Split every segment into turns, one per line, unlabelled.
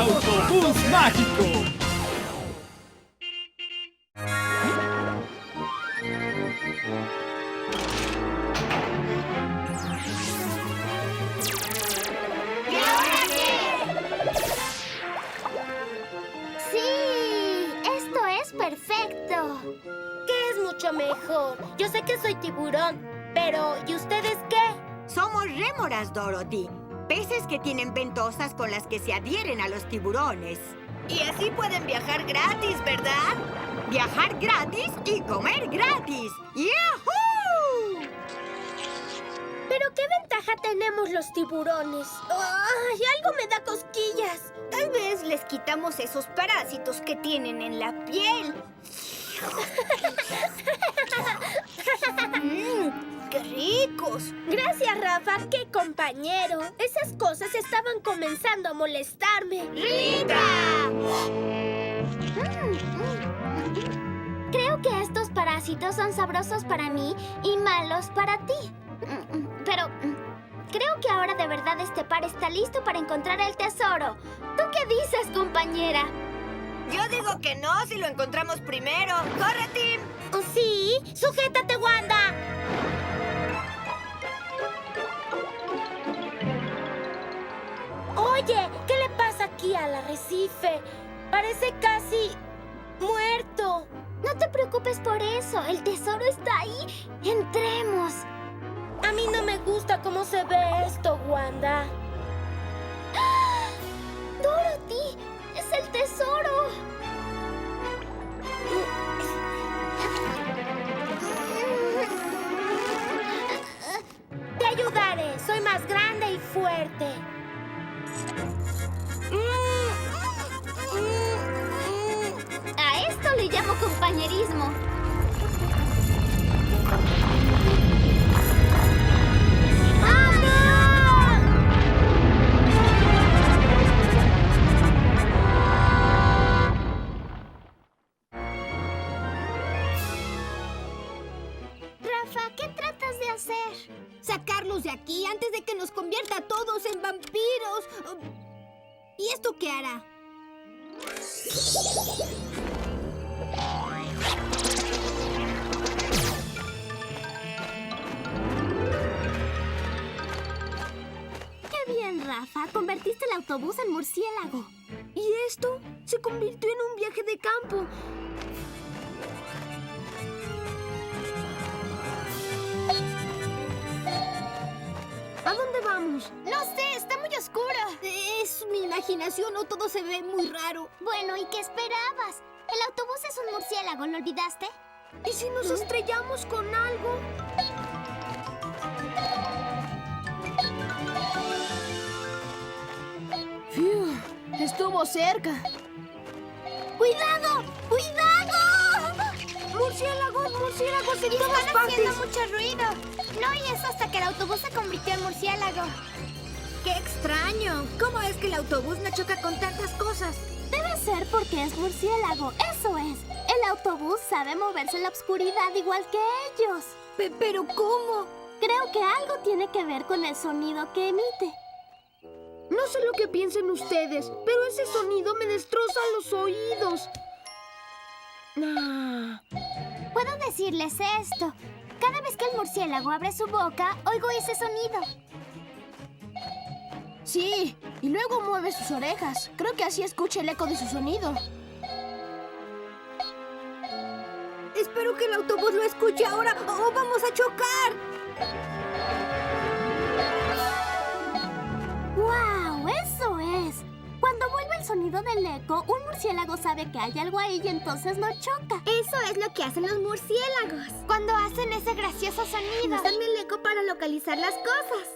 ¡Autobús mágico!
¿Y ahora qué?
¡Sí! ¡Esto es perfecto!
¿Qué es mucho mejor? Yo sé que soy tiburón, pero ¿y ustedes qué?
Somos rémoras, Dorothy. Peces que tienen ventosas con las que se adhieren a los tiburones. Y así pueden viajar gratis, ¿verdad? Viajar gratis y comer gratis. ¡Yahoo!
¿Pero qué ventaja tenemos los tiburones? ¡Ay, algo me da cosquillas!
Tal vez les quitamos esos parásitos que tienen en la piel. ¡Qué ricos!
Gracias, Rafa. ¡Qué compañero! Esas cosas estaban comenzando a molestarme.
¡Rita!
Creo que estos parásitos son sabrosos para mí y malos para ti. Pero creo que ahora de verdad este par está listo para encontrar el tesoro. ¿Tú qué dices, compañera?
Yo digo que no si lo encontramos primero. ¡Corre, Tim!
¿Sí? ¡Sujétate, Wanda! Oye, ¿qué le pasa aquí al arrecife? Parece casi muerto.
No te preocupes por eso. El tesoro está ahí. Entremos.
A mí no me gusta cómo se ve esto, Wanda.
¡Ah! ¡Dorothy! ¡Es el tesoro!
Te ayudaré. Soy más grande y fuerte.
A esto le llamo compañerismo. Rafa, ¿qué tratas de hacer?
Sacarlos de aquí antes de que nos convierta a todos en vampiros. ¿Y esto qué hará?
¡Qué bien, Rafa! Convertiste el autobús en murciélago.
¿Y esto? Se convirtió en un viaje de campo. ¿A dónde vamos?
No sé, está muy oscuro.
Es mi imaginación o todo se ve muy raro.
Bueno, ¿y qué esperabas? El autobús es un murciélago, ¿lo olvidaste?
¿Y si nos estrellamos con algo? ¡Fiu! Estuvo cerca.
¡Cuidado! ¡Cuidado!
¡Murciélagos! ¡Murciélagos en
Y
todas
están
partes!
haciendo mucho ruido. No, y eso hasta que el autobús se convirtió en murciélago.
¡Qué extraño! ¿Cómo es que el autobús no choca con tantas cosas?
Debe ser porque es murciélago, eso es. El autobús sabe moverse en la oscuridad igual que ellos.
¿Pero cómo?
Creo que algo tiene que ver con el sonido que emite.
No sé lo que piensen ustedes, pero ese sonido me destroza los oídos.
Puedo decirles esto. Cada vez que el murciélago abre su boca, oigo ese sonido.
Sí, y luego mueve sus orejas. Creo que así escucha el eco de su sonido. Espero que el autobús lo escuche ahora o vamos a chocar.
¡Wow! ¡Eso es! Cuando vuelve el sonido del eco, un murciélago sabe que hay algo ahí y entonces no choca.
Eso es lo que hacen los murciélagos.
Cuando hacen ese gracioso sonido.
Usan el eco para localizar las cosas.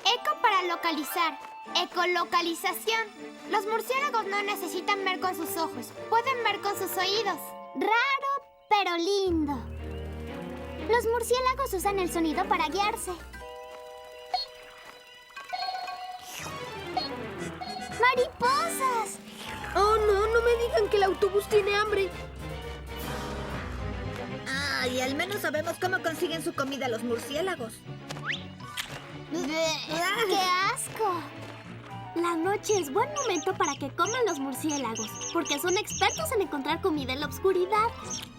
Eco para localizar. Ecolocalización. Los murciélagos no necesitan ver con sus ojos. Pueden ver con sus oídos. Raro, pero lindo. Los murciélagos usan el sonido para guiarse. ¡Mariposas!
Oh, no me digan que el autobús tiene hambre.
Y al menos sabemos cómo consiguen su comida los murciélagos.
¡Qué asco! La noche es buen momento para que coman los murciélagos, porque son expertos en encontrar comida en la oscuridad.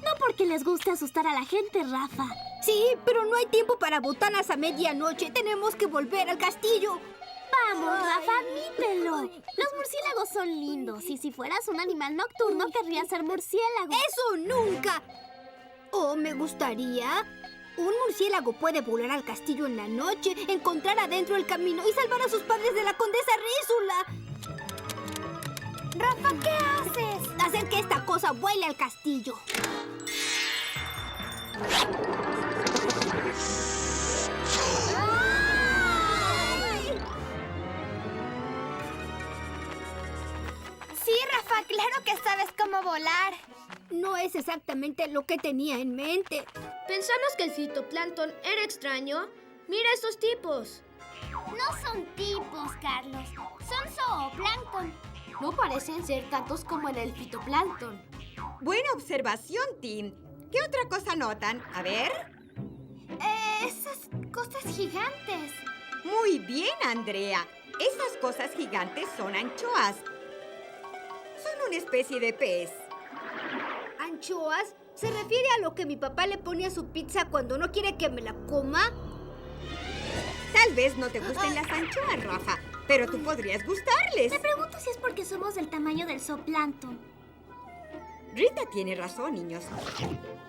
No porque les guste asustar a la gente, Rafa.
Sí, pero no hay tiempo para botanas a medianoche. Tenemos que volver al castillo.
Vamos, Rafa, admítelo. Los murciélagos son lindos y si fueras un animal nocturno querrías ser murciélago.
¡Eso nunca! Oh, me gustaría. Un murciélago puede volar al castillo en la noche, encontrar adentro el camino y salvar a sus padres de la condesa Rísula.
Rafa, ¿qué haces?
Hacer que esta cosa vuele al castillo.
Sí, Rafa, claro que sabes cómo volar.
No es exactamente lo que tenía en mente.
¿Pensamos que el fitoplancton era extraño? ¡Mira estos tipos!
No son tipos, Carlos. Son zooplancton.
No parecen ser tantos como en el fitoplancton.
Buena observación, Tim. ¿Qué otra cosa notan? A ver.
Esas cosas gigantes.
Muy bien, Andrea. Esas cosas gigantes son anchoas. Son una especie de pez.
¿Anchoas? ¿Se refiere a lo que mi papá le pone a su pizza cuando no quiere que me la coma?
Tal vez no te gusten las anchoas, Rafa, pero tú podrías gustarles.
Me pregunto si es porque somos del tamaño del zooplancton.
Rita tiene razón, niños.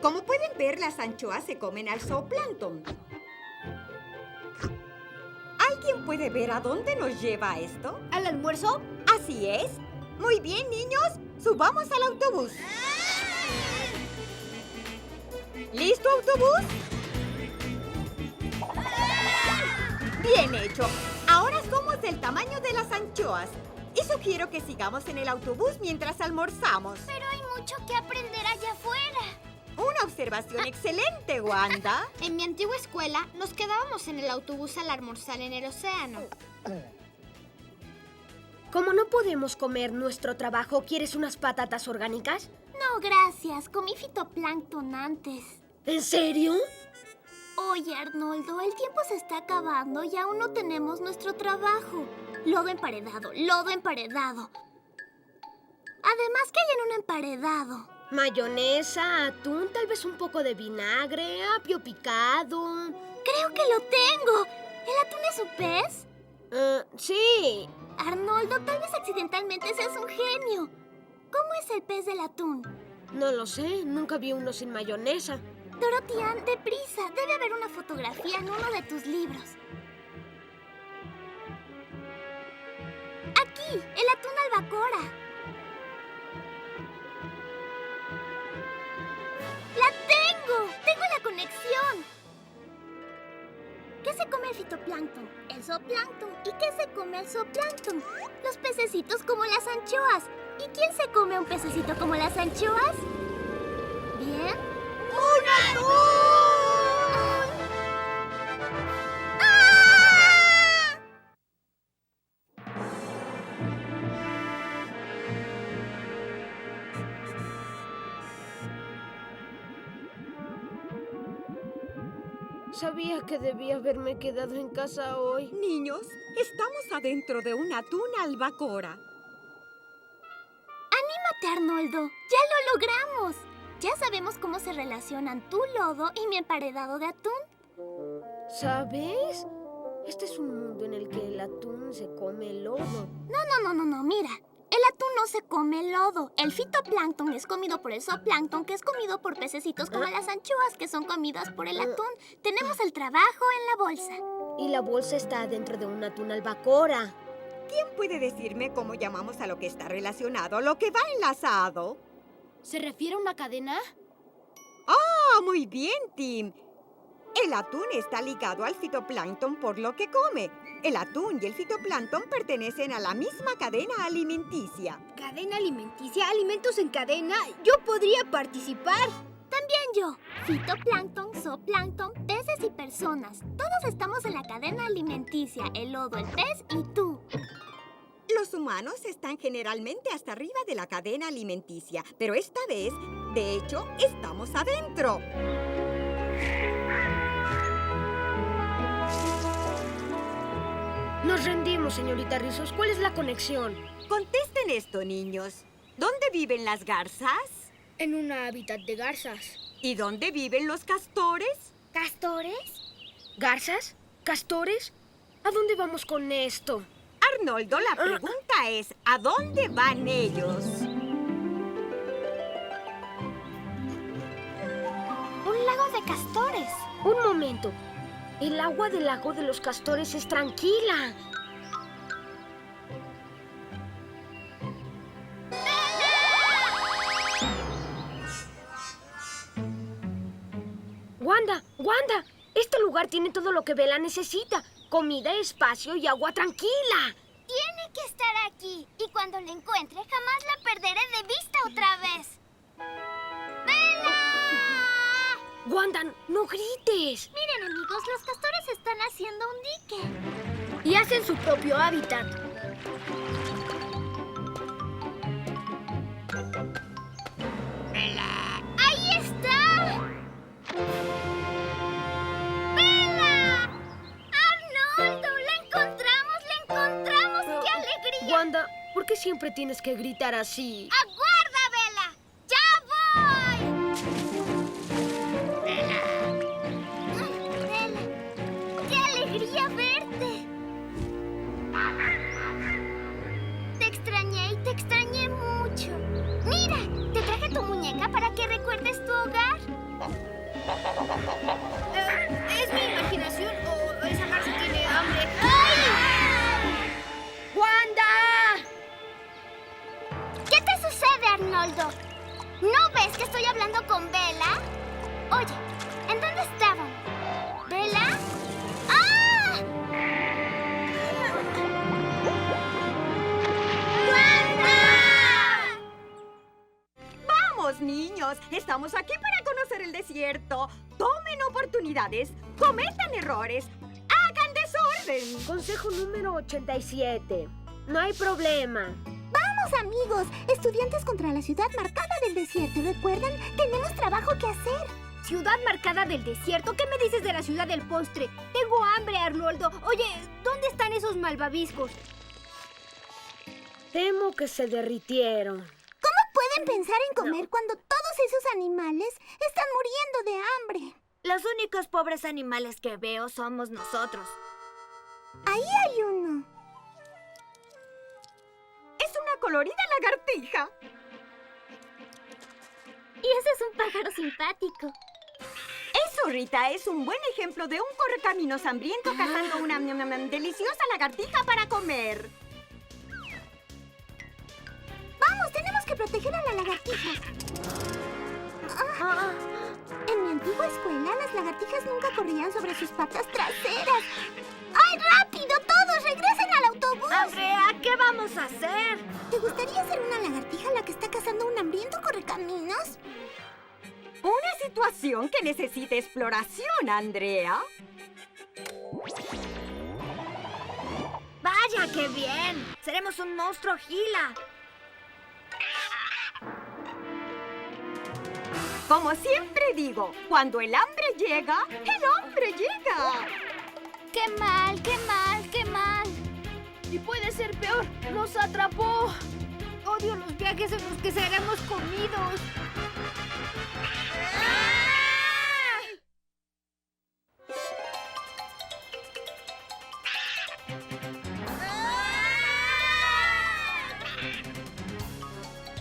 Como pueden ver, las anchoas se comen al zooplancton. ¿Alguien puede ver a dónde nos lleva esto?
¿Al almuerzo?
Así es. Muy bien, niños. Subamos al autobús. ¿Listo, autobús? Bien hecho. Ahora somos del tamaño de las anchoas. Y sugiero que sigamos en el autobús mientras almorzamos.
Pero hay mucho que aprender allá afuera.
Una observación excelente, Wanda.
En mi antigua escuela nos quedábamos en el autobús al almorzar en el océano.
Como no podemos comer nuestro trabajo, ¿quieres unas patatas orgánicas?
No, gracias. Comí fitoplancton antes.
¿En serio?
Oye, Arnoldo, el tiempo se está acabando y aún no tenemos nuestro trabajo. Lodo emparedado, lodo emparedado. Además, ¿qué hay en un emparedado?
Mayonesa, atún, tal vez un poco de vinagre, apio picado.
Creo que lo tengo. ¿El atún es un pez?
Sí.
Arnoldo, tal vez accidentalmente seas un genio. ¿Cómo es el pez del atún?
No lo sé, nunca vi uno sin mayonesa.
Dorothy Ann, deprisa. Debe haber una fotografía en uno de tus libros. Aquí, el atún albacora. ¡La tengo! ¡Tengo la conexión! ¿Qué se come el fitoplancton? El zooplancton. ¿Y qué se come el zooplancton? Los pececitos como las anchoas. ¿Y quién se come un pececito como las anchoas? ¿Bien?
¡Un atún!
¡Ah!
Sabía que debía haberme quedado en casa hoy.
Niños, estamos adentro de un atún albacora.
¡Anímate, Arnoldo! ¡Ya lo logramos! Ya sabemos cómo se relacionan tu lodo y mi emparedado de atún.
¿Sabes? Este es un mundo en el que el atún se come el lodo.
No, mira. El atún no se come el lodo. El fitoplancton es comido por el zooplancton, que es comido por pececitos como las anchoas, que son comidas por el atún. Tenemos el trabajo en la bolsa.
Y la bolsa está dentro de un atún albacora.
¿Quién puede decirme cómo llamamos a lo que está relacionado, lo que va enlazado?
¿Se refiere a una cadena?
¡Ah, muy bien, Tim! El atún está ligado al fitoplancton por lo que come. El atún y el fitoplancton pertenecen a la misma cadena alimenticia.
¿Cadena alimenticia? ¿Alimentos en cadena? Yo podría participar.
También yo. Fitoplancton, zooplancton, peces y personas. Todos estamos en la cadena alimenticia. El lodo, el pez y tú.
Los humanos están generalmente hasta arriba de la cadena alimenticia, pero esta vez, de hecho, estamos adentro.
Nos rendimos, señorita Rizos. ¿Cuál es la conexión?
Contesten esto, niños. ¿Dónde viven las garzas?
En un hábitat de garzas.
¿Y dónde viven los castores?
¿Castores?
¿Garzas? ¿Castores? ¿A dónde vamos con esto?
Arnoldo, la pregunta es, ¿a dónde van ellos?
Un lago de castores.
Un momento. El agua del lago de los castores es tranquila. Wanda, este lugar tiene todo lo que Bella necesita. Comida, espacio y agua tranquila.
Tiene que estar aquí. Y cuando la encuentre, jamás la perderé de vista otra vez. ¡Bella!
Wanda, no grites.
Miren, amigos, los castores están haciendo un dique.
Y hacen su propio hábitat.
¡Ahí está! ¡Bella! ¡Arnoldo! ¡La encontramos! ¡Qué alegría!
Wanda, ¿por qué siempre tienes que gritar así?
¡Aguarda, Bella! ¡Ya voy! Bella, ¡qué alegría verte! Te extrañé y te extrañé mucho. ¡Mira! Te traje tu muñeca para que recuerdes tu hogar.
¿Es mi imaginación o esa garza tiene hambre?
¡Wanda!
¿Qué te sucede, Arnoldo? ¿No ves que estoy hablando con Bella? Oye, ¿en dónde estaban? ¿Bella? ¡Ah! ¡Wanda!
¡Vamos, niños! Estamos aquí para conocer el desierto. Tomen oportunidades, cometan errores, hagan desorden.
Consejo número 87. No hay problema.
Vamos, amigos, estudiantes contra la ciudad marcada del desierto. ¿Recuerdan? Tenemos trabajo que hacer.
Ciudad marcada del desierto. ¿Qué me dices de la ciudad del postre? Tengo hambre, Arnoldo. Oye, ¿dónde están esos malvaviscos?
Temo que se derritieron.
¿Cómo pueden pensar en comer cuando todos esos animales están muriendo de hambre?
Los únicos pobres animales que veo somos nosotros.
Ahí hay uno.
Es una colorida lagartija.
Y ese es un pájaro simpático.
Eso, Rita, es un buen ejemplo de un correcaminos hambriento cazando una deliciosa lagartija para comer.
Vamos, tenemos que proteger a la lagartija. En mi antigua escuela, las lagartijas nunca corrían sobre sus patas traseras. ¡Ay, rápido! ¡Todos regresen al autobús!
Andrea, ¿qué vamos a hacer?
¿Te gustaría ser una lagartija la que está cazando un hambriento correcaminos?
Una situación que necesita exploración, Andrea.
¡Vaya, qué bien! Seremos un monstruo gila.
Como siempre digo, cuando el hambre llega, el hombre llega.
¡Qué mal, qué mal, qué mal!
Y puede ser peor. ¡Nos atrapó!
Odio los viajes en los que seremos comidos.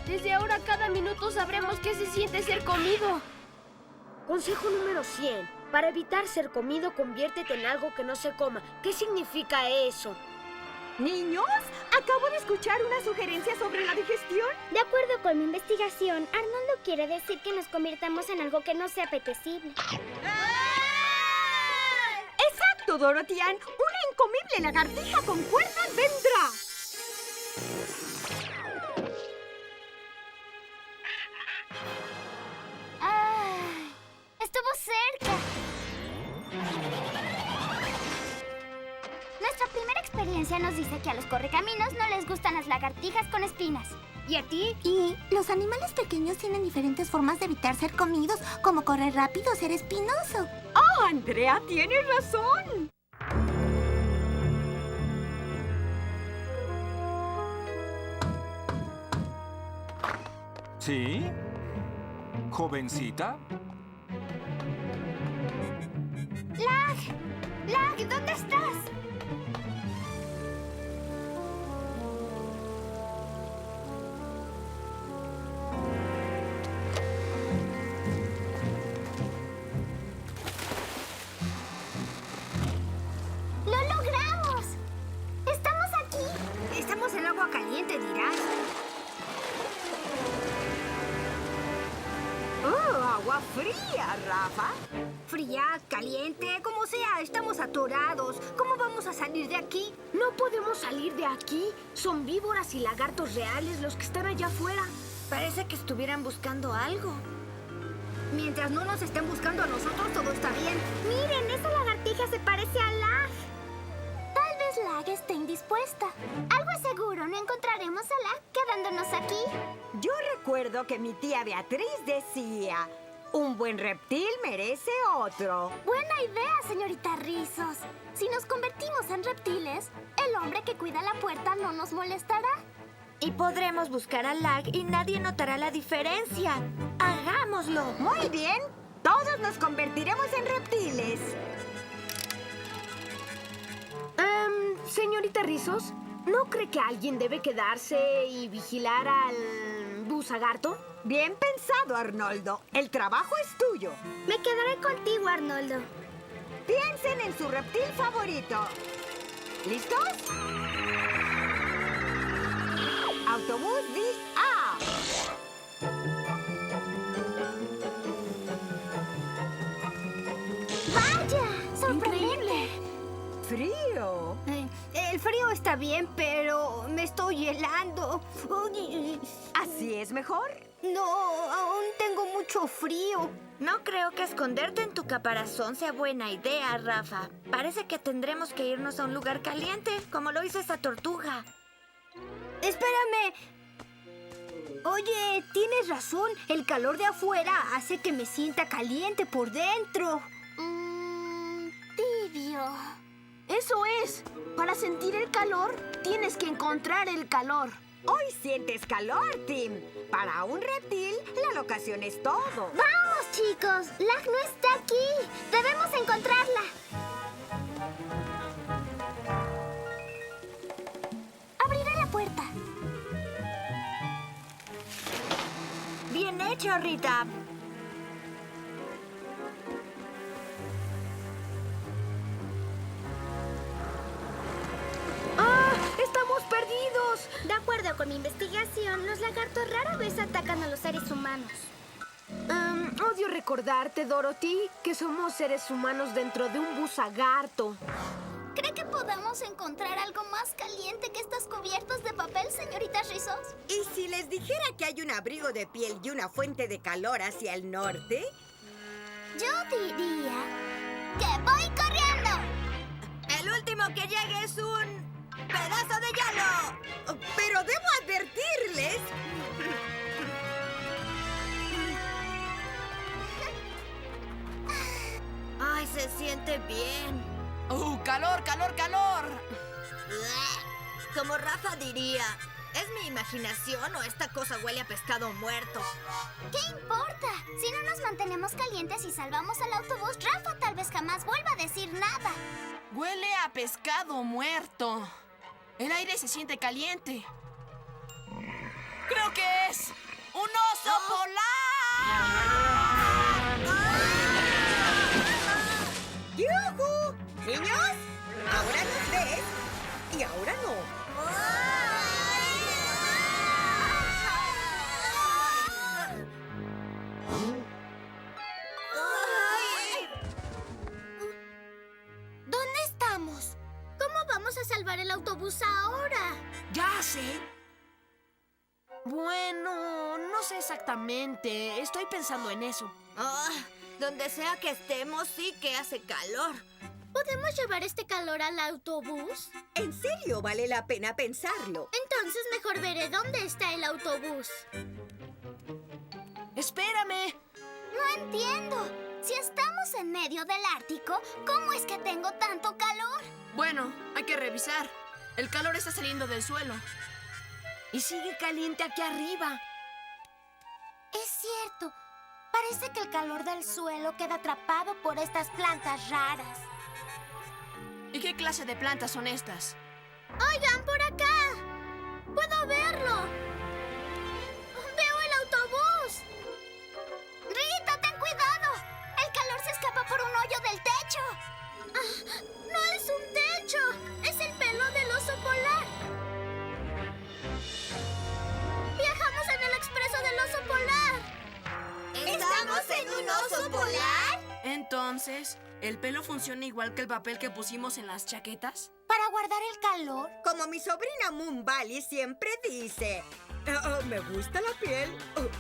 Desde ahora cada minuto sabremos qué se siente ser comido. Consejo número 100. Para evitar ser comido, conviértete en algo que no se coma. ¿Qué significa eso?
Niños, acabo de escuchar una sugerencia sobre la digestión.
De acuerdo con mi investigación, Arnoldo quiere decir que nos convirtamos en algo que no sea apetecible.
Exacto, Dorotian. Una incomible lagartija con cuerdas vendrá.
¡Ay! ¡Estuvo cerca! Nuestra primera experiencia nos dice que a los correcaminos no les gustan las lagartijas con espinas.
¿Y a ti?
Y los animales pequeños tienen diferentes formas de evitar ser comidos, como correr rápido o ser espinoso.
Oh, Andrea, tienes razón.
¿Sí? ¿Jovencita?
¡Lag! ¡Lag! ¿Dónde estás? ¡Lo logramos! ¡Estamos aquí!
Estamos en agua caliente, dirás.
¡Oh, agua fría, Rafa!
Fría, caliente, como sea, estamos atorados. ¿Cómo vamos a salir de aquí?
No podemos salir de aquí. Son víboras y lagartos reales los que están allá afuera.
Parece que estuvieran buscando algo.
Mientras no nos estén buscando a nosotros, todo está bien.
Miren, esa lagartija se parece a Lag. Tal vez Lag esté indispuesta. Algo es seguro, no encontraremos a Lag quedándonos aquí.
Yo recuerdo que mi tía Beatriz decía, un buen reptil merece otro.
Buena idea, señorita Rizos. Si nos convertimos en reptiles, el hombre que cuida la puerta no nos molestará.
Y podremos buscar a Lag y nadie notará la diferencia. ¡Hagámoslo! Muy bien. Todos nos convertiremos en reptiles.
Señorita Rizos, ¿no cree que alguien debe quedarse y vigilar al buzagarto?
Bien pensado, Arnoldo. El trabajo es tuyo.
Me quedaré contigo, Arnoldo.
Piensen en su reptil favorito. ¿Listos? Autobús D.A.
¡Vaya! ¡Sorprendente!
Frío.
El frío está bien, pero me estoy helando.
¿Así es mejor?
No, aún tengo mucho frío.
No creo que esconderte en tu caparazón sea buena idea, Rafa. Parece que tendremos que irnos a un lugar caliente, como lo hizo esa tortuga.
Espérame. Oye, tienes razón. El calor de afuera hace que me sienta caliente por dentro.
Tibio.
Eso es. Para sentir el calor, tienes que encontrar el calor.
Hoy sientes calor, Tim. Para un reptil, la locación es todo.
¡Vamos, chicos! Lag no está aquí. Debemos encontrarla. Abriré la puerta.
Bien hecho, Rita.
¡Ah! ¡Estamos perdidos!
De acuerdo con mi investigación, los lagartos rara vez atacan a los seres humanos.
Odio recordarte, Dorothy, que somos seres humanos dentro de un buzagarto.
¿Cree que podamos encontrar algo más caliente que estos cubiertos de papel, señorita Rizos?
¿Y si les dijera que hay un abrigo de piel y una fuente de calor hacia el norte?
Yo diría que voy corriendo.
El último que llegue es un pedazo de hielo. Pero debo advertirles. Ay, se siente bien.
¡Calor, calor, calor!
Como Rafa diría, ¿es mi imaginación o esta cosa huele a pescado muerto?
¿Qué importa? Si no nos mantenemos calientes y salvamos al autobús, Rafa tal vez jamás vuelva a decir nada.
Huele a pescado muerto. El aire se siente caliente. Creo que es un oso polar.
¡Yujú! Niños, ahora nos ves y ahora no.
¿Dónde estamos? ¿Cómo vamos a salvar el autobús ahora?
Ya sé. Bueno, no sé exactamente. Estoy pensando en eso.
Donde sea que estemos, sí que hace calor.
¿Podemos llevar este calor al autobús?
¿En serio vale la pena pensarlo?
Entonces mejor veré dónde está el autobús.
Espérame.
No entiendo. Si estamos en medio del Ártico, ¿cómo es que tengo tanto calor?
Bueno, hay que revisar. El calor está saliendo del suelo. Y sigue caliente aquí arriba.
Es cierto. Parece que el calor del suelo queda atrapado por estas plantas raras.
¿Y qué clase de plantas son estas?
¡Oigan, por acá! ¡Puedo verlo! ¡Veo el autobús! ¡Rita, ten cuidado! ¡El calor se escapa por un hoyo del techo! ¡Ah! ¡No es un techo! ¡Es el pelo del oso polar! ¡Viajamos en el expreso del oso polar!
¿Estamos en un oso polar?
Entonces, ¿el pelo funciona igual que el papel que pusimos en las chaquetas?
¿Para guardar el calor?
Como mi sobrina Moon Valley siempre dice. Me gusta la piel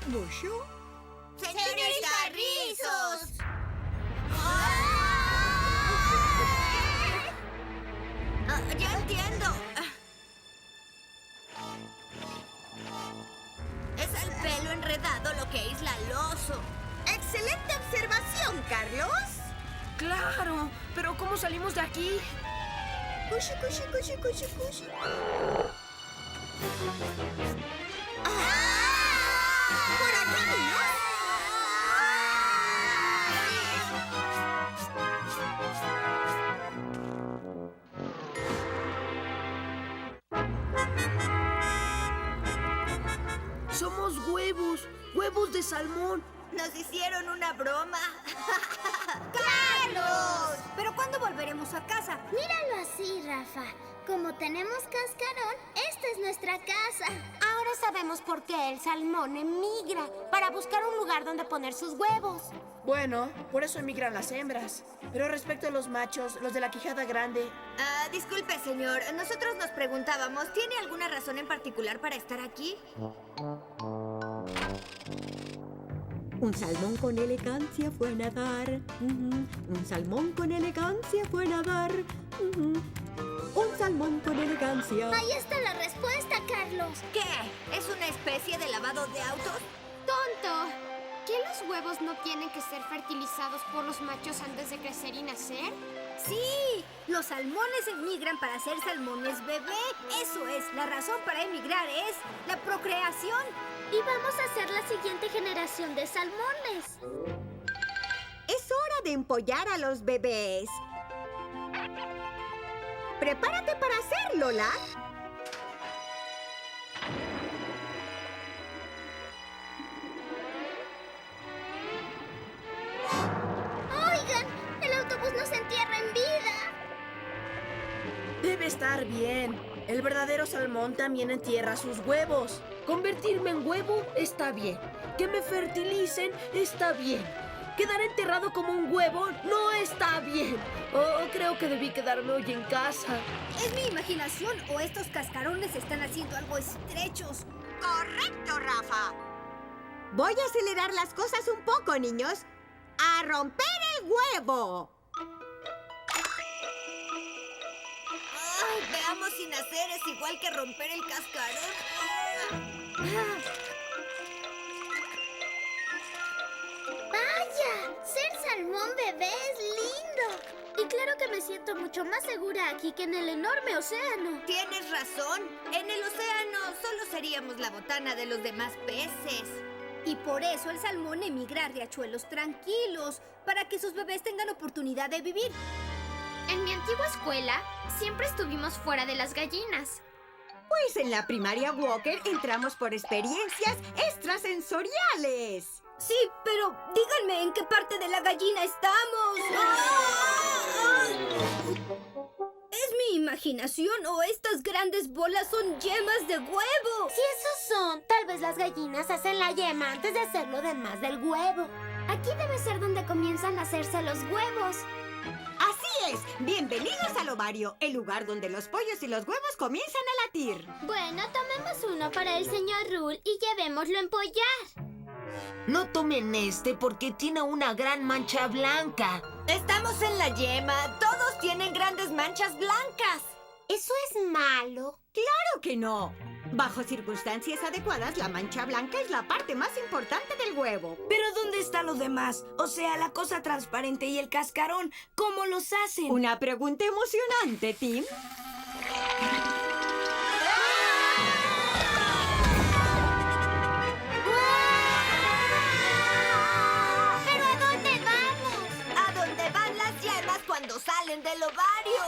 mucho.
¡Señorita Rizos!
Ya entiendo. Es el pelo enredado lo que aísla al oso. ¡Excelente observación, Carlos!
¡Claro! ¿Pero cómo salimos de aquí?
Cushi, cushi, cushi, cushi, cushi. ¡Por aquí, niños!
Somos huevos, huevos de salmón.
Nos hicieron una broma.
¡Carlos! ¿Pero cuándo volveremos a casa?
Míralo así, Rafa. Como tenemos cascarón, esta es nuestra casa. Ahora sabemos por qué el salmón emigra, para buscar un lugar donde poner sus huevos.
Bueno, por eso emigran las hembras. Pero respecto a los machos, los de la quijada grande...
Disculpe, señor. Nosotros nos preguntábamos, ¿tiene alguna razón en particular para estar aquí?
Un salmón con elegancia fue a nadar. Un salmón con elegancia fue a nadar. Un salmón con elegancia.
Ahí está la respuesta, Carlos.
¿Qué? ¿Es una especie de lavado de autos?
¡Tonto! ¿Que los huevos no tienen que ser fertilizados por los machos antes de crecer y nacer?
¡Sí! Los salmones emigran para ser salmones bebé. Eso es, la razón para emigrar es la procreación.
Y vamos a ser la siguiente generación de salmones.
Es hora de empollar a los bebés. Prepárate para hacerlo, Lola.
¡Oigan! ¡El autobús nos entierra en vida!
Debe estar bien. El verdadero salmón también entierra sus huevos. Convertirme en huevo está bien. Que me fertilicen está bien. Quedar enterrado como un huevo no está bien. Oh, creo que debí quedarme hoy en casa.
¿Es mi imaginación o estos cascarones están haciendo algo estrechos?
Correcto, Rafa. Voy a acelerar las cosas un poco, niños. ¡A romper el huevo! Ay, veamos si nacer es igual que romper el cascarón.
¡Vaya! Ser salmón bebé es lindo. Y claro que me siento mucho más segura aquí que en el enorme océano.
Tienes razón. En el océano solo seríamos la botana de los demás peces.
Y por eso el salmón emigra a riachuelos tranquilos, para que sus bebés tengan oportunidad de vivir.
En mi antigua escuela, siempre estuvimos fuera de las gallinas.
Pues en la primaria Walker entramos por experiencias extrasensoriales.
Sí, pero díganme en qué parte de la gallina estamos. ¿Es mi imaginación o estas grandes bolas son yemas de huevo?
Si esos son, tal vez las gallinas hacen la yema antes de hacer lo demás del huevo. Aquí debe ser donde comienzan a hacerse los huevos.
Así es. Bienvenidos al ovario, el lugar donde los pollos y los huevos comienzan a latir.
Bueno, tomemos uno para el señor Rule y llevémoslo a empollar.
No tomen este porque tiene una gran mancha blanca.
Estamos en la yema. Todos tienen grandes manchas blancas.
¿Eso es malo?
¡Claro que no! Bajo circunstancias adecuadas, la mancha blanca es la parte más importante del huevo.
¿Pero dónde está lo demás? O sea, la cosa transparente y el cascarón. ¿Cómo los hacen?
Una pregunta emocionante, Tim.
del ovario.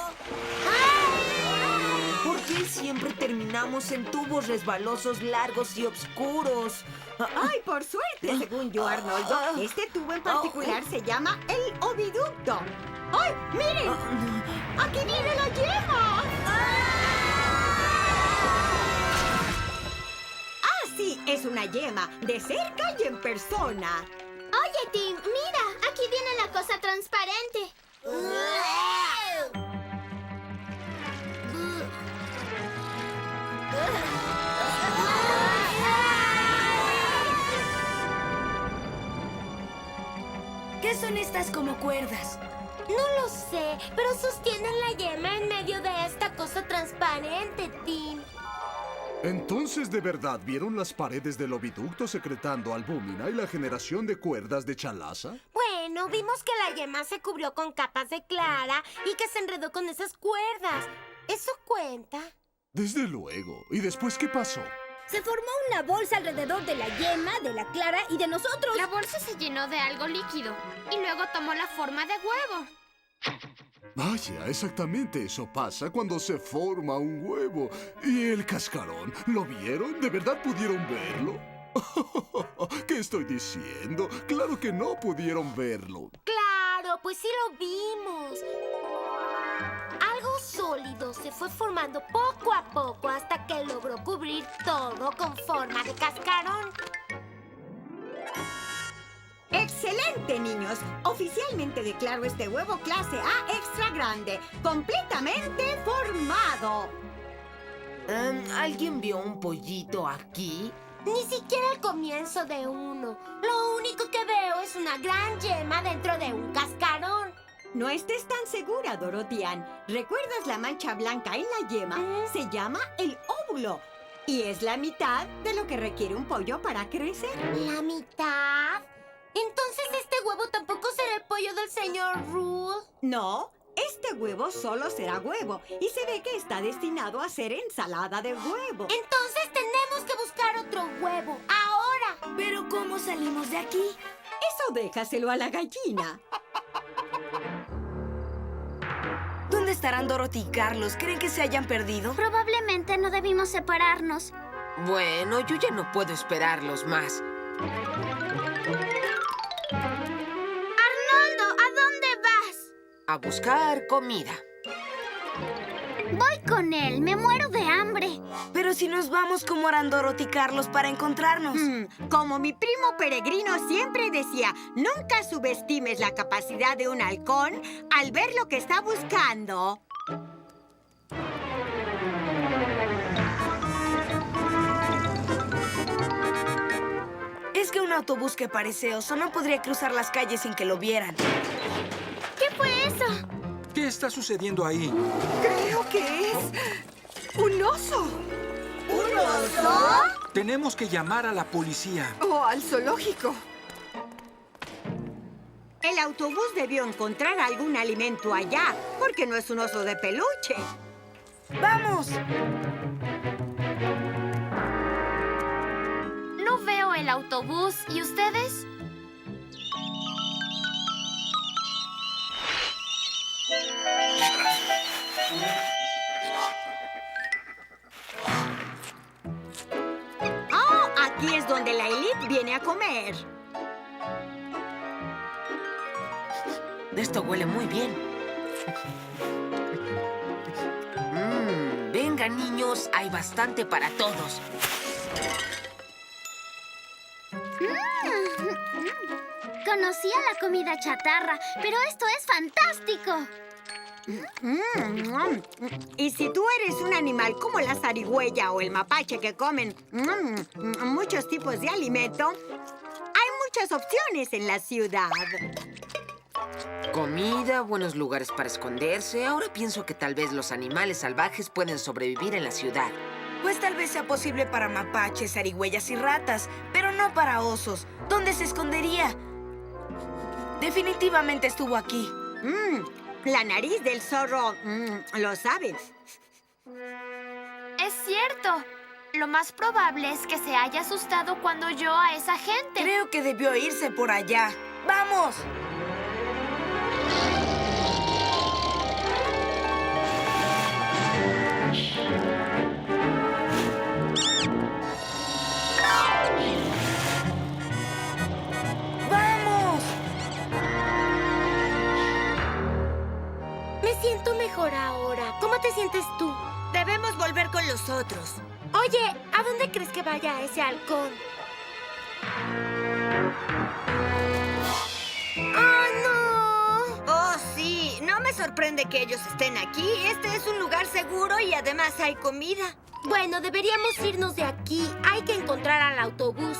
¿Por qué siempre terminamos en tubos resbalosos, largos y oscuros?
¡Ay, por suerte! Según yo, Arnoldo, este tubo en particular se llama el oviducto. ¡Ay, miren! ¡Aquí viene la yema! ¡Ah, sí! Es una yema, de cerca y en persona.
Oye, Tim, mira, aquí viene la cosa transparente.
¿Qué son estas como cuerdas?
No lo sé, pero sostienen la yema en medio de esta cosa transparente, Tim.
Entonces, ¿de verdad vieron las paredes del oviducto secretando albúmina y la generación de cuerdas de chalaza?
Bueno, vimos que la yema se cubrió con capas de clara y que se enredó con esas cuerdas. ¿Eso cuenta?
Desde luego. ¿Y después qué pasó?
Se formó una bolsa alrededor de la yema, de la clara y de nosotros.
La bolsa se llenó de algo líquido y luego tomó la forma de huevo.
Vaya, exactamente eso pasa cuando se forma un huevo. ¿Y el cascarón? ¿Lo vieron? ¿De verdad pudieron verlo? ¿Qué estoy diciendo? Claro que no pudieron verlo.
Claro, pues sí lo vimos. Algo sólido se fue formando poco a poco hasta que logró cubrir todo con forma de cascarón.
¡Excelente, niños! Oficialmente declaro este huevo clase A extra grande, completamente formado.
¿Alguien vio un pollito aquí?
Ni siquiera el comienzo de uno. Lo único que veo es una gran yema dentro de un cascarón.
No estés tan segura, Dorotian. ¿Recuerdas la mancha blanca en la yema? Se llama el óvulo. Y es la mitad de lo que requiere un pollo para crecer.
¿La mitad? Entonces este huevo tampoco será el pollo del señor Rule.
No, este huevo solo será huevo. Y se ve que está destinado a ser ensalada de huevo.
Entonces tenemos que buscar otro huevo. ¡Ahora!
¿Pero cómo salimos de aquí?
Eso déjaselo a la gallina.
¿Dónde estarán Dorothy y Carlos? ¿Creen que se hayan perdido?
Probablemente no debimos separarnos.
Bueno, yo ya no puedo esperarlos más.
Arnoldo, ¿a dónde vas?
A buscar comida.
Voy con él. Me muero de hambre.
Pero si nos vamos, ¿cómo harán Dorothy y Carlos para encontrarnos?
Como mi primo peregrino siempre decía, nunca subestimes la capacidad de un halcón al ver lo que está buscando.
Es que un autobús que parece oso no podría cruzar las calles sin que lo vieran.
¿Qué fue eso?
¿Qué está sucediendo ahí?
Creo que es un oso.
¿Un oso?
Tenemos que llamar a la policía.
O al zoológico. El autobús debió encontrar algún alimento allá, porque no es un oso de peluche.
¡Vamos!
No veo el autobús. ¿Y ustedes?
¡Oh! Aquí es donde la élite viene a comer.
Esto huele muy bien. Venga, niños, hay bastante para todos.
Conocía la comida chatarra, pero esto es fantástico.
Y si tú eres un animal como la zarigüeya o el mapache que comen muchos tipos de alimento, hay muchas opciones en la ciudad.
Comida, buenos lugares para esconderse. Ahora pienso que tal vez los animales salvajes pueden sobrevivir en la ciudad.
Pues tal vez sea posible para mapaches, zarigüeyas y ratas, pero no para osos. ¿Dónde se escondería? Definitivamente estuvo aquí.
La nariz del zorro lo sabe.
Es cierto. Lo más probable es que se haya asustado cuando oyó a esa gente.
Creo que debió irse por allá. ¡Vamos!
Hola, ¿cómo te sientes tú?
Debemos volver con los otros.
Oye, ¿a dónde crees que vaya ese halcón? ¡Oh, no!
Oh, sí. No me sorprende que ellos estén aquí. Este es un lugar seguro y además hay comida.
Bueno, deberíamos irnos de aquí. Hay que encontrar al autobús.